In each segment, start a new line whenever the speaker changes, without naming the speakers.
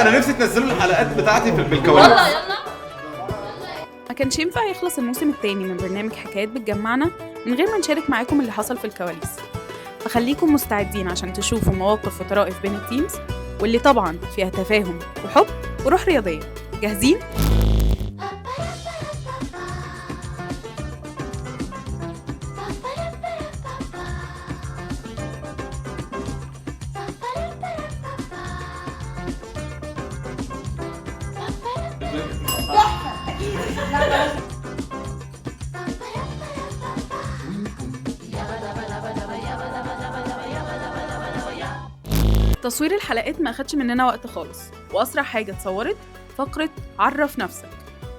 جماعه انا نفسي تنزلوا الحلقات بتاعتي بالكواليس.
يلا.
ما كانش ينفع يخلص الموسم الثاني من برنامج حكايات بتجمعنا من غير ما نشارك معاكم اللي حصل في الكواليس. فخليكم مستعدين عشان تشوفوا مواقف وطرائف بين التيمز، واللي طبعا فيها تفاهم وحب وروح رياضية. جاهزين؟ تصوير الحلقات ما أخدش مننا وقت خالص، وأسرع حاجة اتصورت فقرة عرف نفسك.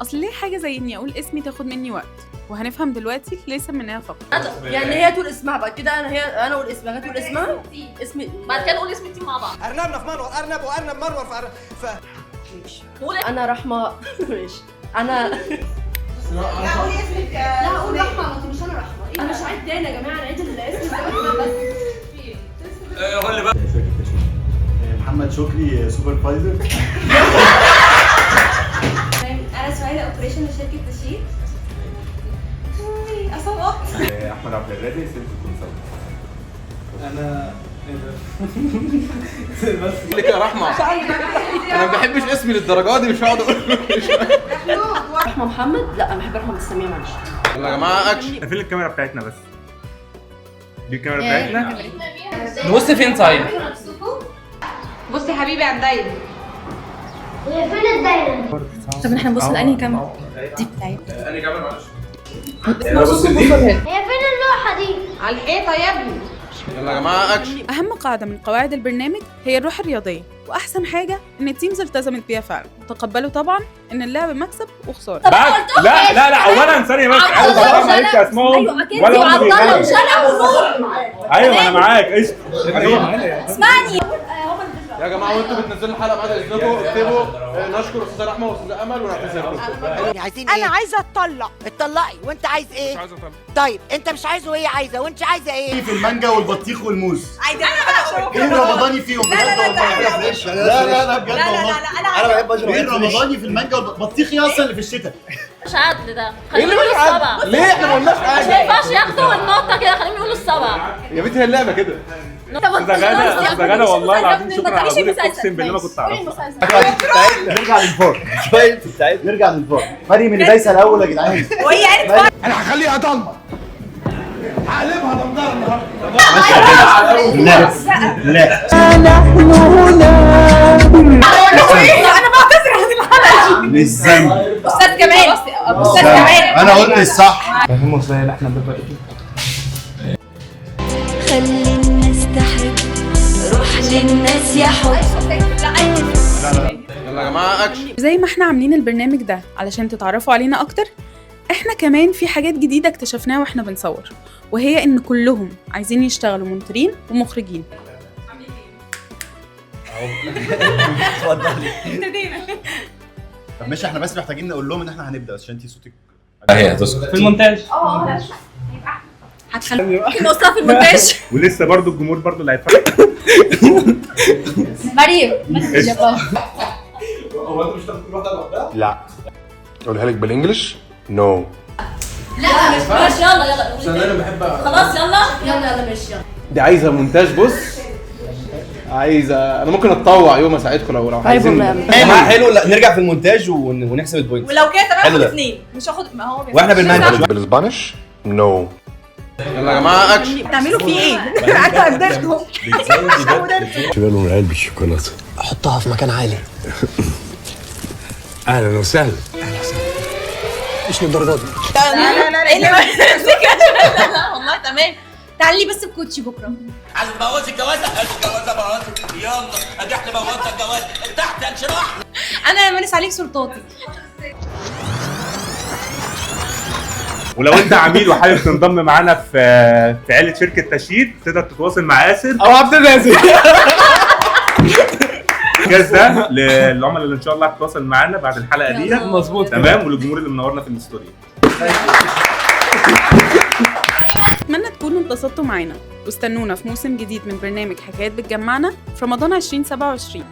أصل ليه حاجة زي إني أقول اسمي تاخد مني وقت؟ وهنفهم دلوقتي ليه سميناها فقرة.
يعني هي تقول اسمها بعد كده انا اقول اسمها، هي تقول اسمها اسمي بعد كده نقول اسم التيم مع بعض.
ارنبنا في منور، ارنب وارنب منور
ماشي. انا رحمه. ماشي. انا
لا قولي اسمك. لا قول رحمه، ما تقوليش انا رحمه. انا مش عايز تاني يا جماعه، انا عايز الاسم بس.
هو اللي بقى
محمد شكري سوبرفايزر.
انا سعيده اوبريشن لشركه تشييد. اصوات.
احمد عبد الرازق سيلز كونسلتنت.
انا بس لك يا رحمه، انا ما بحبش اسمي للدرجه دي، مش هقعد اقول
رحمه محمد. لا انا بحب رحمه السميه. معلش
يلا يا جماعه اكشن.
فين الكاميرا بتاعتنا؟ بس دي الكاميرا بتاعتنا.
نبص فين طيب؟
بص يا حبيبي على الدايره.
هي فين الدايره؟
طب احنا نبص لانهي كاميرا؟ دي بتاعتنا.
انهي كاميرا معلش؟
هي فين اللوحه دي؟
على الحيطه يا ابني.
يلا يا جماعه اكشن.
أهم قاعدة من قواعد البرنامج هي الروح الرياضية، وأحسن حاجة إن التيمز التزمت بيها فعلا، وتقبلوا طبعا إن اللعب مكسب وخسارة.
لا اولا ثانيه بس، انا طبعا ما عرفتش اسمهم ولا هم ايوه انا معاك.
اسمعني
يا جماعه وانتوا بتنزلوا الحلقه بعد اذنكم اكتبوا نشكر استاذ رحمه واستاذ امل ونعتذر لكم.
عايزين ايه؟
انا عايزه اتطلق.
اتطلقي. وانت عايز ايه؟
مش عايز اطلع.
طيب انت مش عايزه ايه عايزه، وانت عايزه ايه؟
في المانجا والبطيخ والموز.
عايزه انا
ايه الرمضاني فيهم؟ بجد والله. لا بجد والله. انا بحب اشرب. ايه الرمضاني في المانجا والبطيخ؟ ايه اصلا اللي في الشتاء؟
مش عدل ده.
ايه اللي مش عارف؟ ليه احنا ما قلناش
ما
حاجه؟
ينفعش ياخدوا النقطه كده، خليهم يقولوا السبع.
يا بنتي هي اللعبه كده.
استاذ غاده والله العظيم شكرا على وجودك، اقسم بالله ما كنت اعرفها. نرجع للفار. نرجع للفار. مريم اللي دايسه الاول يا جدعان.
وهي قالت
انا هخليها ضلمه، هقلبها ضمدار النهارده.
لا
انا بعتذر عن الحلقه دي.
مش ذنب.
استاذ جمال، استاذ جمال
انا قلت الصح. فهموا ازاي اللي احنا بنبقى
خلي الناس تحب، روح للناس يا حب.
يلا يا جماعه اكشن.
زي ما احنا عاملين البرنامج ده علشان تتعرفوا علينا أكتر، احنا كمان في حاجات جديدة اكتشفناها واحنا بنصور، وهي إن كلهم عايزين يشتغلوا مونترين ومخرجين.
طب ماشي، احنا بس محتاجين نقول لهم ان احنا هنبدا عشان انتي صوتك
هي هتسكت في المونتاج.
هتخلي نقصها في المونتاج.
ولسه برضو الجمهور برضو اللي هيتفرج.
مريم
هو انت مش هتاخد كل واحده لوحدها؟
لا اقولها لك بالانجلش. نو
لا ماشي يلا
عشان انا بحب
خلاص يلا ماشي يلا.
دي عايزه مونتاج. بص عايزه، انا ممكن اتطوع يوم اساعدكم لو عايزين.
حلو. لا نرجع في المونتاج ونحسب البوينت.
ولو كده تمام
حلو
هاخد
ده.
2 مش هاخد. ما هو
واحنا بالمانجا.
بالاسبانيش. نو
يلا يا جماعه اكشن.
بتعملوا فيه ايه؟ انا قدرتهم.
شبالهم علبة الشوكولاتة،
احطها في مكان عالي.
أهلا وسهلا.
مش للدرجه دي.
لا ايه اللي لا والله تمام. تعالي بس بكوتشي بكره.
عايز تبوظ الجوازه؟ الجوازه بوظت. يلا ادي احنا بوظنا الجوازه. تحت انشراح.
انا مارس عليك سلطاتي.
ولو انت عميل وحابب تنضم معانا في عيله شركه تشييد، تقدر تتواصل مع ياسر
او عبد الرازق.
الجهاز ده للعملاء اللي ان شاء الله هتتواصل معانا بعد الحلقه دي.
مظبوط
تمام. وللجمهور اللي منورنا في الاستوديو.
أتمنى تكونوا انبسطتوا معانا، واستنونا في موسم جديد من برنامج حكايات بتجمعنا في رمضان 2027.